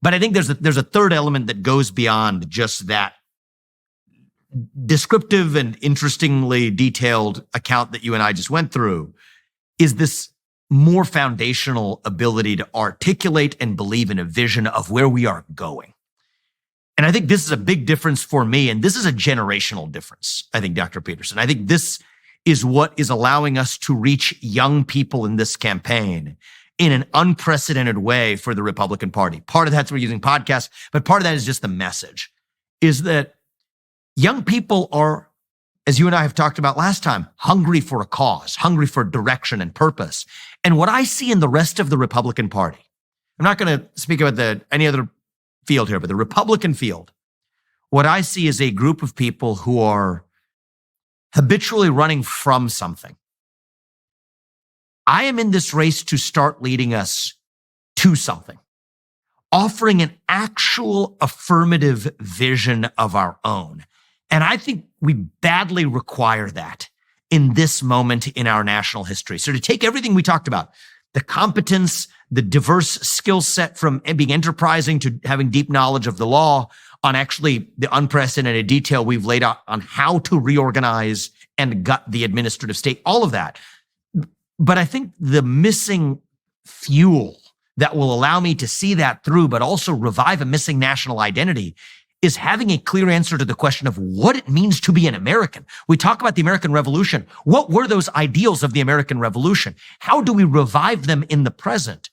But I think there's a third element that goes beyond just that descriptive and interestingly detailed account that you and I just went through, is this more foundational ability to articulate and believe in a vision of where we are going. And I think this is a big difference for me, and this is a generational difference, I think, Dr. Peterson. I think this is what is allowing us to reach young people in this campaign in an unprecedented way for the Republican Party. Part of that's we're using podcasts, but part of that is just the message, is that young people are, as you and I have talked about last time, hungry for a cause, hungry for direction and purpose. And what I see in the rest of the Republican Party, I'm not going to speak about any other field here, but the Republican field, what I see is a group of people who are habitually running from something. I am in this race to start leading us to something, offering an actual affirmative vision of our own. And I think we badly require that in this moment in our national history. So to take everything we talked about, the competence, the diverse skill set from being enterprising to having deep knowledge of the law, on actually the unprecedented detail we've laid out on how to reorganize and gut the administrative state, all of that. But I think the missing fuel that will allow me to see that through, but also revive a missing national identity, is having a clear answer to the question of what it means to be an American. We talk about the American Revolution. What were those ideals of the American Revolution? How do we revive them in the present?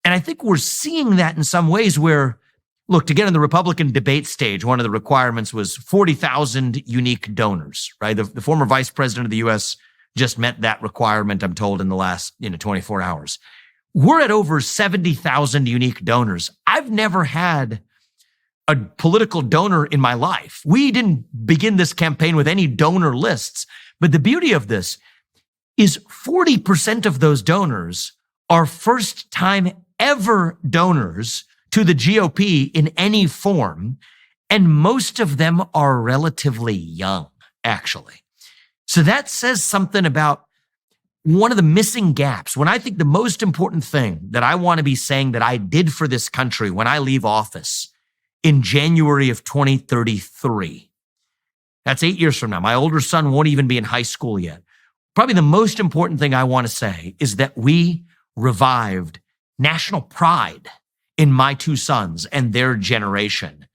And I think we're seeing that in some ways where, look, to get on the Republican debate stage, one of the requirements was 40,000 unique donors, right? The former vice president of the U.S. just met that requirement, I'm told, in the last 24 hours. We're at over 70,000 unique donors. I've never had a political donor in my life. We didn't begin this campaign with any donor lists, but the beauty of this is 40% of those donors are first-time ever donors to the GOP in any form, and most of them are relatively young, actually. So that says something about one of the missing gaps. When I think the most important thing that I want to be saying that I did for this country when I leave office in January of 2033, that's 8 years from now. My older son won't even be in high school yet. Probably the most important thing I want to say is that we revived national pride in my two sons and their generation.